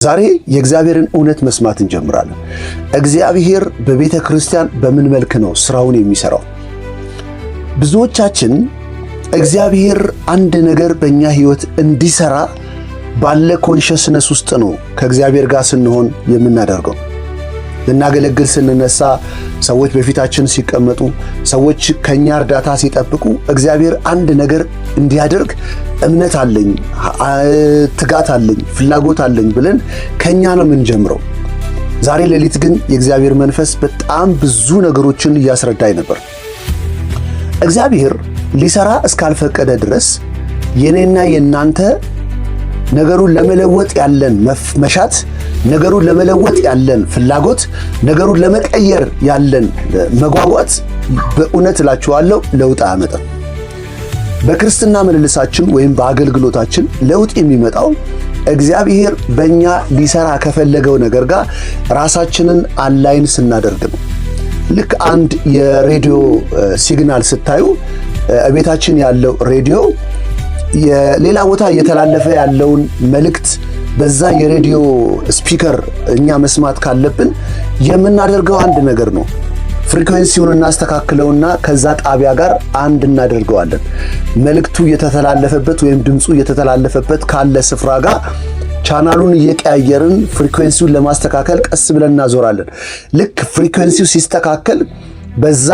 ዛሬ የእግዚአብሔርን እውነት መስማት እንጀምራለን። እግዚአብሔር በቤተ ክርስቲያን በምን መልክ ነው ስራውን የሚሰራው? ብዙዎቻችን እግዚአብሔር አንድ ነገር በእኛ ህይወት እንዲሰራ ባለ ኮንሽስነስ ውስጥ ነው ከእግዚአብሔር ጋር ስንሆን የምናደርገው። ልናገለግል ስንነሳ፣ ሰዎች በፊታችን ሲቀመጡ፣ ሰዎች ከኛ እርዳታ ሲጠብቁ እግዚአብሔር አንድ ነገር እንዲያደርግ እምነት አለኝ፣ ትጋት አለኝ፣ ፍላጎት አለኝ ብለን ከኛ ነው የምንጀምረው። ዛሬ ሌሊት ግን የእግዚአብሔር መንፈስ በጣም ብዙ ነገሮችን እያስረዳኝ ነበር። እግዚአብሔር ሊሰራ እስካልፈቀደ ድረስ የኔና የናንተ ነገሩን ለመለወጥ ያለን መሻት፣ ነገሩን ለመለወጥ ያለን ፍላጎት፣ ነገሩን ለመቀየር ያለን መጓጓት በእውነት እላችኋለሁ ለውጥ አያመጣም። በክርስትና ምልልሳችን ወይም በአገልግሎታችን ለውጥ የሚመጣው እግዚአብሔር በእኛ ሊሰራ ከፈለገው ነገር ጋር ራሳችንን አላይን ስናደርግ ነው። ልክ አንድ የሬዲዮ ሲግናል ስታዩ ቤታችን ያለው ሬዲዮ የሌላ ቦታ እየተላለፈ ያለውን መልእክት በዛ የሬዲዮ ስፒከር እኛ መስማት ካለብን የምናደርገው አንድ ነገር ነው። ፍሪኩዌንሲውን እናስተካክለውና ከዛ ጣቢያ ጋር አንድ እናደርገዋለን። መልእክቱ እየተተላለፈበት ወይም ድምፁ እየተተላለፈበት ካለ ስፍራ ጋር ቻናሉን እየቀያየርን ፍሪኩዌንሲውን ለማስተካከል ቀስ ብለን እናዞራለን። ልክ ፍሪኩዌንሲው ሲስተካከል በዛ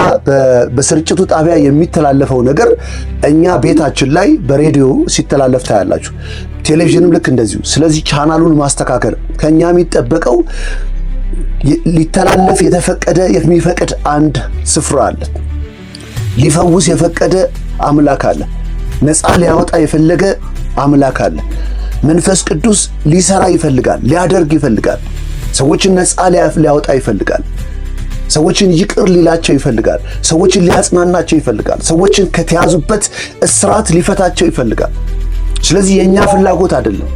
በስርጭቱ ጣቢያ የሚተላለፈው ነገር እኛ ቤታችን ላይ በሬዲዮ ሲተላለፍ ታያላችሁ። ቴሌቪዥንም ልክ እንደዚሁ። ስለዚህ ቻናሉን ማስተካከል ከኛ የሚጠበቀው ሊተላለፍ የተፈቀደ የሚፈቅድ አንድ ስፍራ አለ። ሊፈውስ የፈቀደ አምላክ አለ። ነፃ ሊያወጣ የፈለገ አምላክ አለ። መንፈስ ቅዱስ ሊሰራ ይፈልጋል፣ ሊያደርግ ይፈልጋል። ሰዎችን ነፃ ሊያወጣ ይፈልጋል። ሰዎችን ይቅር ሊላቸው ይፈልጋል። ሰዎችን ሊያጽናናቸው ይፈልጋል። ሰዎችን ከተያዙበት እስራት ሊፈታቸው ይፈልጋል። ስለዚህ የኛ ፍላጎት አይደለም።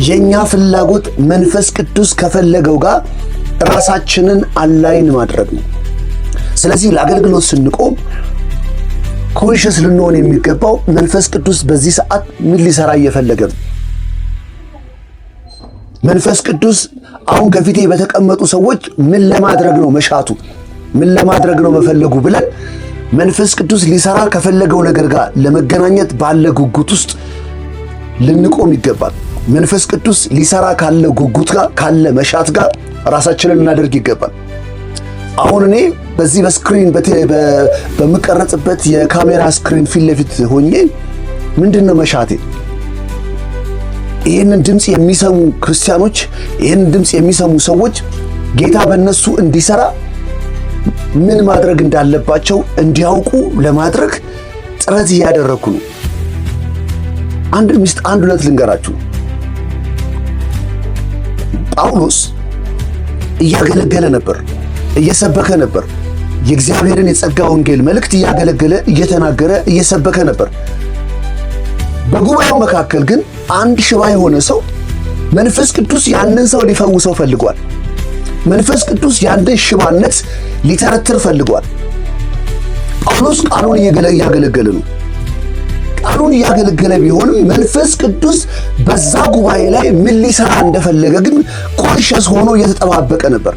የኛ ፍላጎት መንፈስ ቅዱስ ከፈለገው ጋር ራሳችንን አላይን ማድረግ ነው። ስለዚህ ለአገልግሎት ስንቆም ኮንሽስ ልንሆን የሚገባው መንፈስ ቅዱስ በዚህ ሰዓት ምን ሊሰራ እየፈለገ ነው? መንፈስ ቅዱስ አሁን ከፊቴ በተቀመጡ ሰዎች ምን ለማድረግ ነው መሻቱ? ምን ለማድረግ ነው መፈለጉ ብለን መንፈስ ቅዱስ ሊሰራ ከፈለገው ነገር ጋር ለመገናኘት ባለ ጉጉት ውስጥ ልንቆም ይገባል። መንፈስ ቅዱስ ሊሰራ ካለ ጉጉት ጋር ካለ መሻት ጋር ራሳችንን እናደርግ ይገባል። አሁን እኔ በዚህ በስክሪን በምቀረጽበት የካሜራ ስክሪን ፊት ለፊት ሆኜ ምንድነው መሻቴ? ይህንን ድምፅ የሚሰሙ ክርስቲያኖች፣ ይህንን ድምፅ የሚሰሙ ሰዎች ጌታ በእነሱ እንዲሰራ ምን ማድረግ እንዳለባቸው እንዲያውቁ ለማድረግ ጥረት እያደረኩ ነው። አንድ ሁለት ልንገራችሁ። ጳውሎስ እያገለገለ ነበር፣ እየሰበከ ነበር። የእግዚአብሔርን የጸጋ ወንጌል መልእክት እያገለገለ እየተናገረ እየሰበከ ነበር። በጉባኤው መካከል ግን አንድ ሽባ የሆነ ሰው መንፈስ ቅዱስ ያንን ሰው ሊፈውሰው ፈልጓል። መንፈስ ቅዱስ ያንን ሽባነት ሊተረትር ፈልጓል። ጳውሎስ ቃሉን እያገለገለ ነው። ቃሉን እያገለገለ ቢሆንም መንፈስ ቅዱስ በዛ ጉባኤ ላይ ምን ሊሰራ እንደፈለገ ግን ኮንሽስ ሆኖ እየተጠባበቀ ነበር።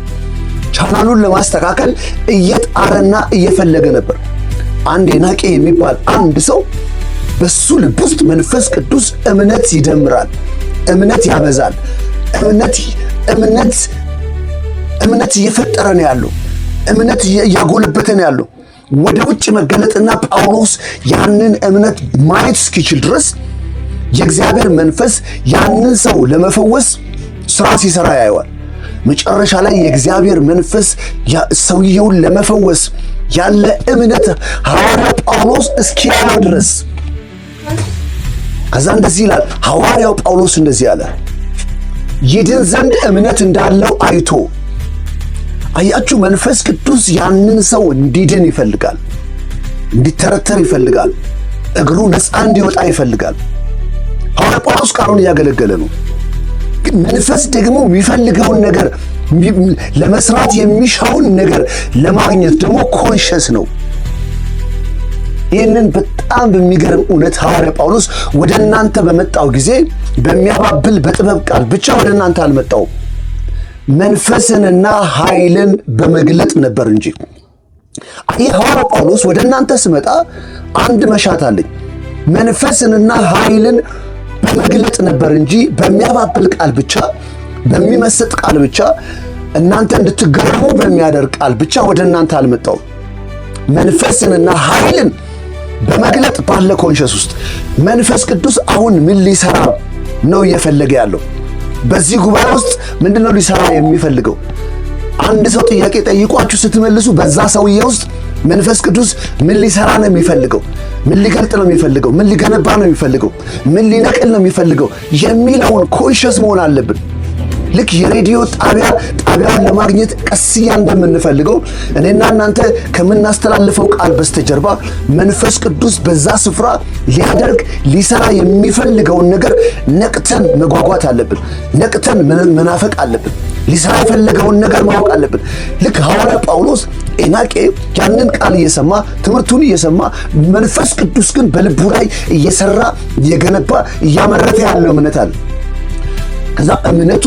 ቻናሉን ለማስተካከል እየጣረና እየፈለገ ነበር። አንድ የናቄ የሚባል አንድ ሰው በሱ ልብ ውስጥ መንፈስ ቅዱስ እምነት ይደምራል፣ እምነት ያበዛል፣ እምነት እየፈጠረ ነው ያለው፣ እምነት እያጎለበተ ነው ያለው። ወደ ውጭ መገለጥና ጳውሎስ ያንን እምነት ማየት እስኪችል ድረስ የእግዚአብሔር መንፈስ ያንን ሰው ለመፈወስ ስራ ሲሰራ ያየዋል። መጨረሻ ላይ የእግዚአብሔር መንፈስ ሰውየውን ለመፈወስ ያለ እምነት ሐዋርያ ጳውሎስ እስኪያየው ድረስ ከዛ እንደዚህ ይላል። ሐዋርያው ጳውሎስ እንደዚህ አለ፣ ይድን ዘንድ እምነት እንዳለው አይቶ። አያችሁ፣ መንፈስ ቅዱስ ያንን ሰው እንዲድን ይፈልጋል፣ እንዲተረተር ይፈልጋል፣ እግሩ ነፃ እንዲወጣ ይፈልጋል። ሐዋርያ ጳውሎስ ቃሉን እያገለገለ ነው። ግን መንፈስ ደግሞ የሚፈልገውን ነገር ለመስራት የሚሻውን ነገር ለማግኘት ደግሞ ኮንሽስ ነው። ይህንን በጣም በሚገርም እውነት ሐዋርያ ጳውሎስ ወደ እናንተ በመጣው ጊዜ በሚያባብል በጥበብ ቃል ብቻ ወደ እናንተ አልመጣውም፣ መንፈስንና ኃይልን በመግለጥ ነበር እንጂ። ይህ ሐዋርያ ጳውሎስ ወደ እናንተ ስመጣ አንድ መሻት አለኝ፣ መንፈስንና ኃይልን በመግለጥ ነበር እንጂ በሚያባብል ቃል ብቻ፣ በሚመስጥ ቃል ብቻ፣ እናንተ እንድትገረሙ በሚያደርግ ቃል ብቻ ወደ እናንተ አልመጣውም። መንፈስንና ኃይልን በመግለጥ ባለ ኮንሸስ ውስጥ መንፈስ ቅዱስ አሁን ምን ሊሰራ ነው እየፈለገ ያለው? በዚህ ጉባኤ ውስጥ ምንድነው ሊሰራ የሚፈልገው? አንድ ሰው ጥያቄ ጠይቋችሁ ስትመልሱ በዛ ሰውዬ ውስጥ መንፈስ ቅዱስ ምን ሊሰራ ነው የሚፈልገው? ምን ሊገልጥ ነው የሚፈልገው? ምን ሊገነባ ነው የሚፈልገው? ምን ሊነቅል ነው የሚፈልገው የሚለውን ኮንሸስ መሆን አለብን። ልክ የሬዲዮ ጣቢያን ለማግኘት ቀስያ እንደምንፈልገው እኔና እናንተ ከምናስተላልፈው ቃል በስተጀርባ መንፈስ ቅዱስ በዛ ስፍራ ሊያደርግ ሊሰራ የሚፈልገውን ነገር ነቅተን መጓጓት አለብን። ነቅተን መናፈቅ አለብን። ሊሰራ የፈለገውን ነገር ማወቅ አለብን። ልክ ሐዋርያ ጳውሎስ ኤናቄ ያንን ቃል እየሰማ ትምህርቱን እየሰማ መንፈስ ቅዱስ ግን በልቡ ላይ እየሰራ እየገነባ እያመረተ ያለው እምነት አለ። ከዛ እምነቱ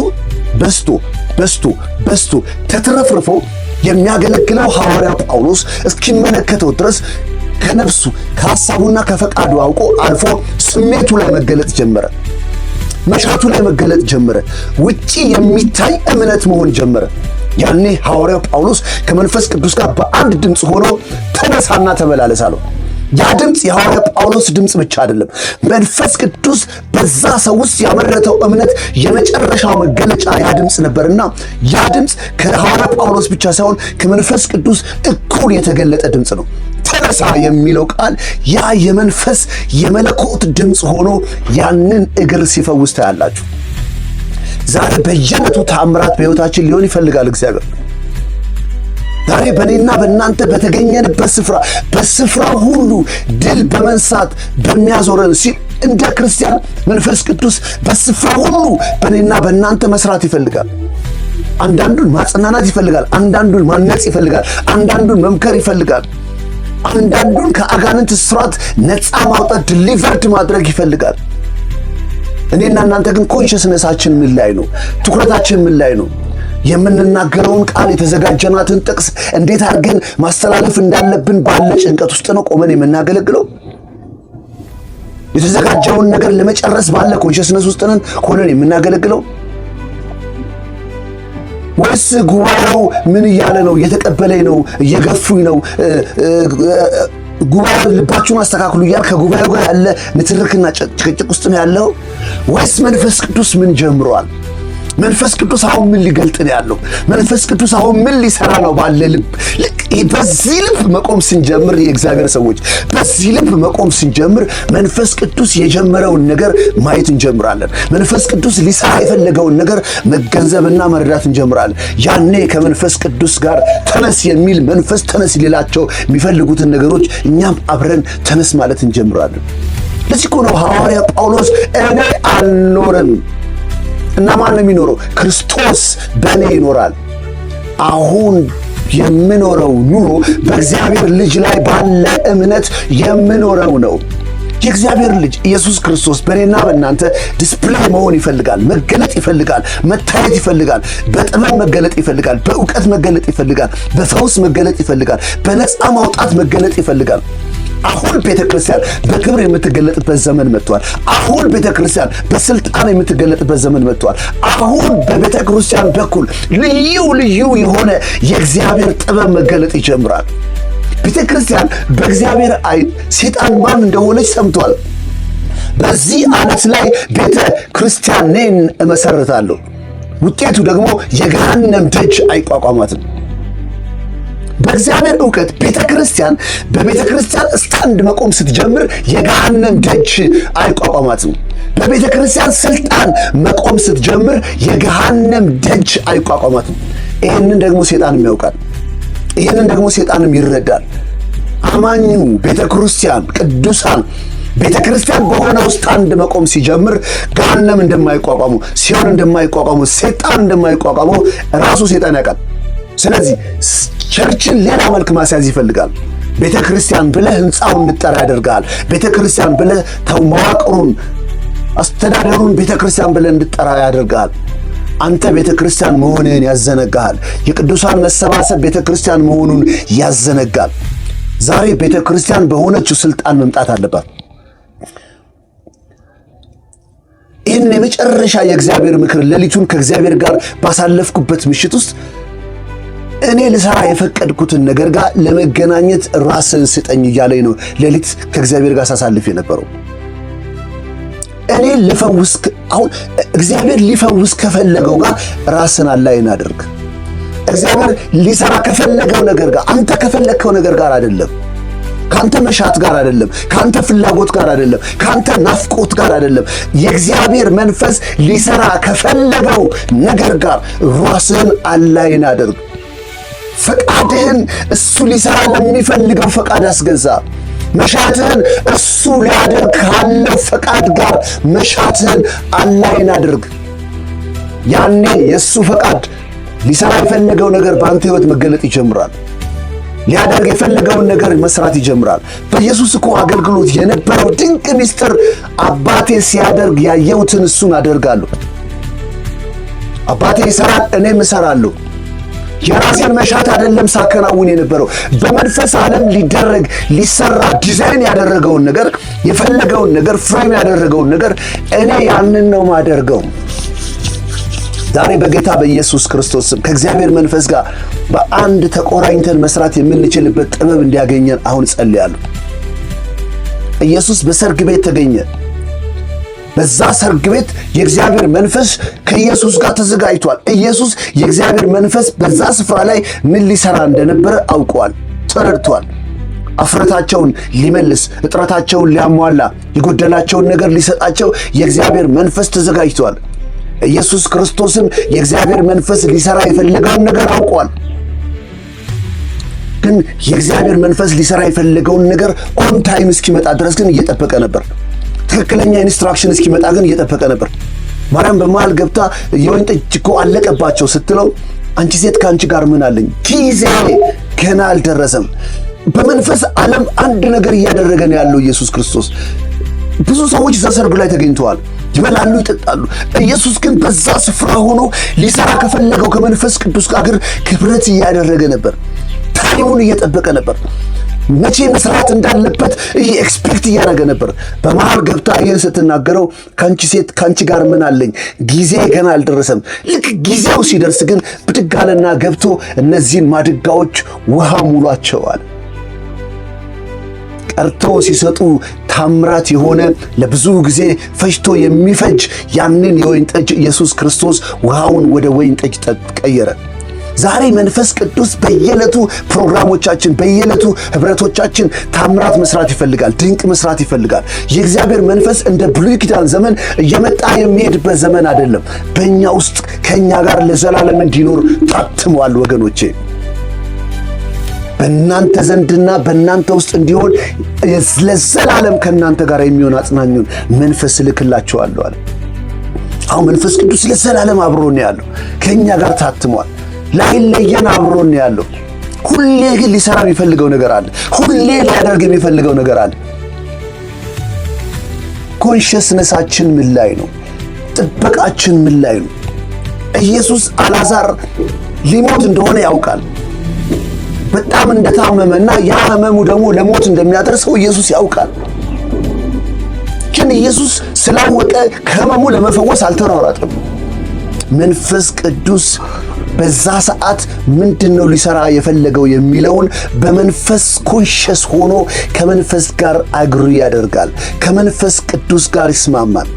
በስቶ ተትረፍርፎ የሚያገለግለው ሐዋርያ ጳውሎስ እስኪመለከተው ድረስ ከነፍሱ ከሐሳቡና ከፈቃዱ አውቆ አልፎ ስሜቱ ላይ መገለጥ ጀመረ። መሻቱ ላይ መገለጥ ጀመረ። ውጪ የሚታይ እምነት መሆን ጀመረ። ያኔ ሐዋርያው ጳውሎስ ከመንፈስ ቅዱስ ጋር በአንድ ድምፅ ሆኖ ተነሳና ተመላለስ አለው። ያ ድምፅ የሐዋርያ ጳውሎስ ድምፅ ብቻ አይደለም። መንፈስ ቅዱስ በዛ ሰው ውስጥ ያመረተው እምነት የመጨረሻው መገለጫ ያ ድምፅ ነበርና ያ ድምፅ ከሐዋርያ ጳውሎስ ብቻ ሳይሆን ከመንፈስ ቅዱስ እኩል የተገለጠ ድምፅ ነው። ተነሳ የሚለው ቃል ያ የመንፈስ የመለኮት ድምፅ ሆኖ ያንን እግር ሲፈውስ ታያላችሁ። ዛሬ በየዓመቱ ተአምራት በሕይወታችን ሊሆን ይፈልጋል እግዚአብሔር። ዛሬ በእኔና በእናንተ በተገኘንበት ስፍራ በስፍራ ሁሉ ድል በመንሳት በሚያዞረን ሲል እንደ ክርስቲያን መንፈስ ቅዱስ በስፍራ ሁሉ በእኔና በእናንተ መስራት ይፈልጋል። አንዳንዱን ማጽናናት ይፈልጋል። አንዳንዱን ማነጽ ይፈልጋል። አንዳንዱን መምከር ይፈልጋል። አንዳንዱን ከአጋንንት እስራት ነፃ ማውጣት ዲሊቨርድ ማድረግ ይፈልጋል። እኔና እናንተ ግን ኮንሽስነሳችን ምን ላይ ነው? ትኩረታችን ምን ላይ ነው? የምንናገረውን ቃል የተዘጋጀናትን ጥቅስ እንዴት አድርገን ማስተላለፍ እንዳለብን ባለ ጭንቀት ውስጥ ነው ቆመን የምናገለግለው? የተዘጋጀውን ነገር ለመጨረስ ባለ ኮንሽስነስ ውስጥ ነን ሆነን የምናገለግለው? ወይስ ጉባኤው ምን እያለ ነው? እየተቀበለኝ ነው? እየገፉኝ ነው? ጉባኤው ልባችሁን አስተካክሉ እያል ከጉባኤው ጋር ያለ ንትርክና ጭቅጭቅ ውስጥ ነው ያለው? ወይስ መንፈስ ቅዱስ ምን ጀምሯል? መንፈስ ቅዱስ አሁን ምን ሊገልጥ ነው ያለው? መንፈስ ቅዱስ አሁን ምን ሊሰራ ነው ባለ ልብ? በዚህ ልብ መቆም ስንጀምር የእግዚአብሔር ሰዎች በዚህ ልብ መቆም ስንጀምር መንፈስ ቅዱስ የጀመረውን ነገር ማየት እንጀምራለን። መንፈስ ቅዱስ ሊሰራ የፈለገውን ነገር መገንዘብና መረዳት እንጀምራለን። ያኔ ከመንፈስ ቅዱስ ጋር ተነስ የሚል መንፈስ ተነስ ሊላቸው የሚፈልጉትን ነገሮች እኛም አብረን ተነስ ማለት እንጀምራለን። ለዚህ እኮ ነው ሐዋርያ ጳውሎስ እኔ አልኖርም እና ማን ነው የሚኖረው? ክርስቶስ በእኔ ይኖራል። አሁን የምኖረው ኑሮ በእግዚአብሔር ልጅ ላይ ባለ እምነት የምኖረው ነው። የእግዚአብሔር ልጅ ኢየሱስ ክርስቶስ በእኔና በእናንተ ዲስፕሌይ መሆን ይፈልጋል። መገለጥ ይፈልጋል። መታየት ይፈልጋል። በጥበብ መገለጥ ይፈልጋል። በእውቀት መገለጥ ይፈልጋል። በፈውስ መገለጥ ይፈልጋል። በነፃ ማውጣት መገለጥ ይፈልጋል። አሁን ቤተክርስቲያን በክብር የምትገለጥበት ዘመን መጥቷል። አሁን ቤተክርስቲያን በስልጣን የምትገለጥበት ዘመን መጥቷል። አሁን በቤተክርስቲያን በኩል ልዩ የሆነ የእግዚአብሔር ጥበብ መገለጥ ይጀምራል። ቤተክርስቲያን በእግዚአብሔር ዓይን ሰይጣን ማን እንደሆነች ሰምቷል። በዚህ ዓለት ላይ ቤተክርስቲያንን እመሰርታለሁ፣ ውጤቱ ደግሞ የገሃነም ደጅ አይቋቋማትም። በእግዚአብሔር ዕውቀት ቤተክርስቲያን በቤተክርስቲያን ስታንድ መቆም ስትጀምር የገሃነም ደጅ አይቋቋማትም። በቤተክርስቲያን ስልጣን መቆም ስትጀምር የገሃነም ደጅ አይቋቋማትም። ይህንን ደግሞ ሰይጣንም ያውቃል። ይህንን ደግሞ ሰይጣንም ይረዳል። አማኙ ቤተክርስቲያን ቅዱሳን ቤተክርስቲያን በሆነው ስታንድ መቆም ሲጀምር ገሃነም እንደማይቋቋሙ፣ ሲኦል እንደማይቋቋሙ፣ ሰይጣን እንደማይቋቋሙ ራሱ ሰይጣን ያውቃል። ስለዚህ ቸርችን ሌላ መልክ ማስያዝ ይፈልጋል። ቤተ ክርስቲያን ብለህ ሕንፃውን እንድጠራ ያደርጋል። ቤተ ክርስቲያን ብለህ መዋቅሩን፣ አስተዳደሩን ቤተ ክርስቲያን ብለህ እንድጠራ ያደርጋል። አንተ ቤተ ክርስቲያን መሆንህን ያዘነጋል። የቅዱሳን መሰባሰብ ቤተ ክርስቲያን መሆኑን ያዘነጋል። ዛሬ ቤተ ክርስቲያን በሆነችው ስልጣን መምጣት አለባት። ይህን የመጨረሻ የእግዚአብሔር ምክር ሌሊቱን ከእግዚአብሔር ጋር ባሳለፍኩበት ምሽት ውስጥ እኔ ልሰራ የፈቀድኩትን ነገር ጋር ለመገናኘት ራስን ስጠኝ እያለኝ ነው ሌሊት ከእግዚአብሔር ጋር ሳሳልፍ የነበረው። እኔ ልፈውስ፣ አሁን እግዚአብሔር ሊፈውስ ከፈለገው ጋር ራስን አላይን አድርግ። እግዚአብሔር ሊሰራ ከፈለገው ነገር ጋር፣ አንተ ከፈለግከው ነገር ጋር አይደለም፣ ካንተ መሻት ጋር አይደለም፣ ካንተ ፍላጎት ጋር አይደለም፣ ካንተ ናፍቆት ጋር አይደለም። የእግዚአብሔር መንፈስ ሊሰራ ከፈለገው ነገር ጋር ራስን አላይን አድርግ። ፈቃድህን እሱ ሊሰራ ለሚፈልገው ፈቃድ አስገዛ። መሻትህን እሱ ሊያደርግ ካለው ፈቃድ ጋር መሻትህን አላይን አድርግ። ያኔ የእሱ ፈቃድ ሊሰራ የፈለገው ነገር በአንተ ሕይወት መገለጥ ይጀምራል። ሊያደርግ የፈለገውን ነገር መስራት ይጀምራል። በኢየሱስ እኮ አገልግሎት የነበረው ድንቅ ምስጢር አባቴ ሲያደርግ ያየሁትን እሱን አደርጋለሁ። አባቴ ይሰራል፣ እኔም እሰራለሁ። የራሴን መሻት አይደለም ሳከናውን የነበረው። በመንፈስ ዓለም ሊደረግ ሊሰራ ዲዛይን ያደረገውን ነገር፣ የፈለገውን ነገር፣ ፍሬም ያደረገውን ነገር እኔ ያንን ነው ማደርገው። ዛሬ በጌታ በኢየሱስ ክርስቶስ ስም ከእግዚአብሔር መንፈስ ጋር በአንድ ተቆራኝተን መስራት የምንችልበት ጥበብ እንዲያገኘን አሁን ጸልያለሁ። ኢየሱስ በሰርግ ቤት ተገኘ። በዛ ሰርግ ቤት የእግዚአብሔር መንፈስ ከኢየሱስ ጋር ተዘጋጅቷል። ኢየሱስ የእግዚአብሔር መንፈስ በዛ ስፍራ ላይ ምን ሊሰራ እንደነበረ አውቋል፣ ተረድቷል። አፍረታቸውን ሊመልስ፣ እጥረታቸውን ሊያሟላ፣ የጎደላቸውን ነገር ሊሰጣቸው የእግዚአብሔር መንፈስ ተዘጋጅቷል። ኢየሱስ ክርስቶስም የእግዚአብሔር መንፈስ ሊሰራ የፈለገውን ነገር አውቋል። ግን የእግዚአብሔር መንፈስ ሊሰራ የፈለገውን ነገር ኦን ታይም እስኪመጣ ድረስ ግን እየጠበቀ ነበር። ትክክለኛ ኢንስትራክሽን እስኪመጣ ግን እየጠበቀ ነበር። ማርያም በመሃል ገብታ የወይን ጠጅ እኮ አለቀባቸው ስትለው አንቺ ሴት ከአንቺ ጋር ምን አለኝ? ጊዜ ገና አልደረሰም። በመንፈስ ዓለም አንድ ነገር እያደረገ ነው ያለው ኢየሱስ ክርስቶስ። ብዙ ሰዎች እዛ ሰርግ ላይ ተገኝተዋል፣ ይበላሉ፣ ይጠጣሉ። ኢየሱስ ግን በዛ ስፍራ ሆኖ ሊሰራ ከፈለገው ከመንፈስ ቅዱስ ጋር ክብረት እያደረገ ነበር። ታይሙን እየጠበቀ ነበር። መቼ መስራት እንዳለበት ኤክስፔክት እያደረገ ነበር። በመሃል ገብታ ይህን ስትናገረው ከአንቺ ሴት ከአንቺ ጋር ምን አለኝ? ጊዜ ገና አልደረሰም። ልክ ጊዜው ሲደርስ ግን ብድግ አለና ገብቶ እነዚህን ማድጋዎች ውሃ ሙሏቸዋል። ቀርተው ሲሰጡ ታምራት የሆነ ለብዙ ጊዜ ፈጅቶ የሚፈጅ ያንን የወይን ጠጅ ኢየሱስ ክርስቶስ ውሃውን ወደ ወይን ጠጅ ቀየረ። ዛሬ መንፈስ ቅዱስ በየዕለቱ ፕሮግራሞቻችን፣ በየዕለቱ ህብረቶቻችን ታምራት መስራት ይፈልጋል፣ ድንቅ መስራት ይፈልጋል። የእግዚአብሔር መንፈስ እንደ ብሉይ ኪዳን ዘመን እየመጣ የሚሄድበት ዘመን አይደለም። በእኛ ውስጥ ከእኛ ጋር ለዘላለም እንዲኖር ታትሟል። ወገኖቼ በእናንተ ዘንድና በእናንተ ውስጥ እንዲሆን ለዘላለም ከእናንተ ጋር የሚሆን አጽናኙን መንፈስ እልክላችኋለሁ አለ። አሁን መንፈስ ቅዱስ ለዘላለም አብሮን ያለው ከእኛ ጋር ታትሟል። ላይለየን አብሮን ያለው። ሁሌ ግን ሊሰራ የሚፈልገው ነገር አለ። ሁሌ ሊያደርግ የሚፈልገው ነገር አለ። ኮንሽስነሳችን ምን ላይ ነው? ጥበቃችን ምን ላይ ነው? ኢየሱስ አልዓዛር ሊሞት እንደሆነ ያውቃል። በጣም እንደታመመና ያ ህመሙ ደግሞ ለሞት እንደሚያደርሰው ኢየሱስ ያውቃል። ግን ኢየሱስ ስላወቀ ከህመሙ ለመፈወስ አልተሯሯጠም። መንፈስ ቅዱስ በዛ ሰዓት ምንድነው ሊሰራ የፈለገው የሚለውን በመንፈስ ኮንሽስ ሆኖ ከመንፈስ ጋር አግሪ ያደርጋል። ከመንፈስ ቅዱስ ጋር ይስማማል።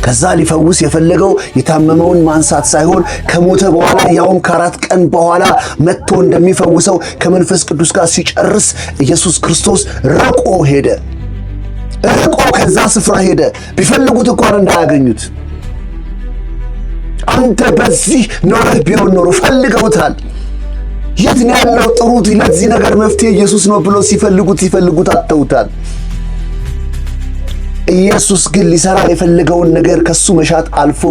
ከዛ ሊፈውስ የፈለገው የታመመውን ማንሳት ሳይሆን ከሞተ በኋላ ያውም ከ4 ቀን በኋላ መጥቶ እንደሚፈውሰው ከመንፈስ ቅዱስ ጋር ሲጨርስ ኢየሱስ ክርስቶስ ርቆ ሄደ። ርቆ ከዛ ስፍራ ሄደ። ቢፈልጉት እንኳን እንዳያገኙት። አንተ በዚህ ኖረህ ቢሆን ኖሮ ፈልገውታል። የት ነው ያለው? ጥሩት። ለዚህ ነገር መፍትሄ ኢየሱስ ነው ብሎ ሲፈልጉት አጥተውታል። ኢየሱስ ግን ሊሰራ የፈለገውን ነገር ከሱ መሻት አልፎ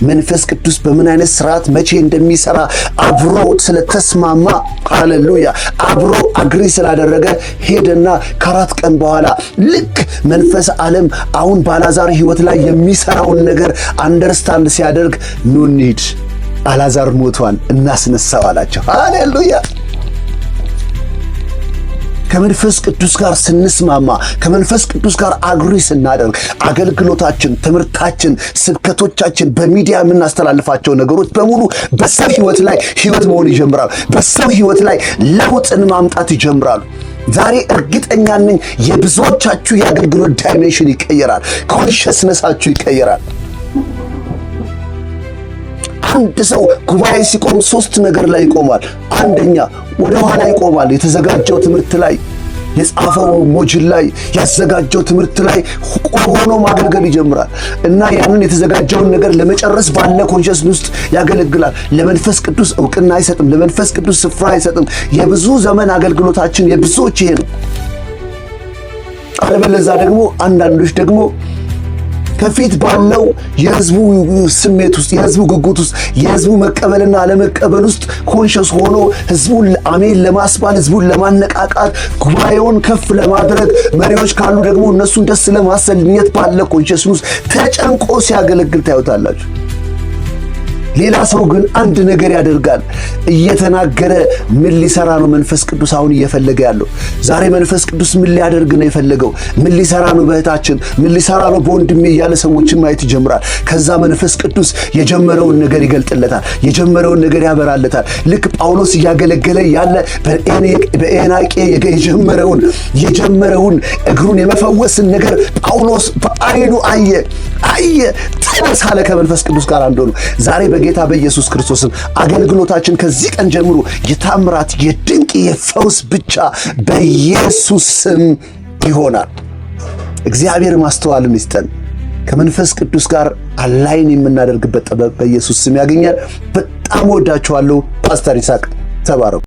መንፈስ ቅዱስ በምን አይነት ስርዓት መቼ እንደሚሰራ አብሮ ስለተስማማ፣ ሃሌሉያ፣ አብሮ አግሪ ስላደረገ ሄደና ከ4 ቀን በኋላ ልክ መንፈስ ዓለም አሁን በአልዓዛር ህይወት ላይ የሚሰራውን ነገር አንደርስታንድ ሲያደርግ ኑ እንሂድ፣ አልዓዛር ሞቷል፣ እናስነሳው አላቸው። ሃሌሉያ። ከመንፈስ ቅዱስ ጋር ስንስማማ፣ ከመንፈስ ቅዱስ ጋር አግሪ ስናደርግ አገልግሎታችን፣ ትምህርታችን፣ ስብከቶቻችን፣ በሚዲያ የምናስተላልፋቸው ነገሮች በሙሉ በሰው ህይወት ላይ ህይወት መሆን ይጀምራሉ። በሰው ህይወት ላይ ለውጥን ማምጣት ይጀምራሉ። ዛሬ እርግጠኛ ነኝ የብዙዎቻችሁ የአገልግሎት ዳይሜንሽን ይቀየራል። ኮንሽስነሳችሁ ይቀየራል። አንድ ሰው ጉባኤ ሲቆም 3 ነገር ላይ ይቆማል። አንደኛ ወደ ኋላ ይቆማል። የተዘጋጀው ትምህርት ላይ፣ የጻፈው ሞጅል ላይ፣ ያዘጋጀው ትምህርት ላይ ሆኖ ማገልገል ይጀምራል እና ያንን የተዘጋጀውን ነገር ለመጨረስ ባለ ኮንሸስ ውስጥ ያገለግላል። ለመንፈስ ቅዱስ እውቅና አይሰጥም። ለመንፈስ ቅዱስ ስፍራ አይሰጥም። የብዙ ዘመን አገልግሎታችን የብዙዎች ይሄ ነው። አለበለዚያ ደግሞ አንዳንዶች ደግሞ ከፊት ባለው የህዝቡ ስሜት ውስጥ፣ የህዝቡ ጉጉት ውስጥ፣ የህዝቡ መቀበልና አለመቀበል ውስጥ ኮንሸስ ሆኖ ህዝቡን አሜን ለማስባል፣ ህዝቡን ለማነቃቃት፣ ጉባኤውን ከፍ ለማድረግ፣ መሪዎች ካሉ ደግሞ እነሱን ደስ ለማሰኘት ባለ ኮንሸስ ውስጥ ተጨንቆ ሲያገለግል ታዩታላችሁ። ሌላ ሰው ግን አንድ ነገር ያደርጋል። እየተናገረ ምን ሊሰራ ነው መንፈስ ቅዱስ አሁን እየፈለገ ያለው? ዛሬ መንፈስ ቅዱስ ምን ሊያደርግ ነው የፈለገው? ምን ሊሰራ ነው በእህታችን? ምን ሊሰራ ነው በወንድሜ? እያለ ሰዎችን ማየት ይጀምራል። ከዛ መንፈስ ቅዱስ የጀመረውን ነገር ይገልጥለታል፣ የጀመረውን ነገር ያበራለታል። ልክ ጳውሎስ እያገለገለ ያለ በኤናቄ የጀመረውን እግሩን የመፈወስን ነገር ጳውሎስ በአይኑ አየ ተነስ አለ ከመንፈስ ቅዱስ ጋር እንደሆነ። ዛሬ በጌታ በኢየሱስ ክርስቶስም አገልግሎታችን ከዚህ ቀን ጀምሮ የታምራት፣ የድንቅ፣ የፈውስ ብቻ በኢየሱስ ስም ይሆናል። እግዚአብሔር ማስተዋልን ይስጠን። ከመንፈስ ቅዱስ ጋር አላይን የምናደርግበት ጥበብ በኢየሱስ ስም ያገኛል። በጣም ወዳችኋለሁ። ፓስተር ይስሐቅ ተባረኩ።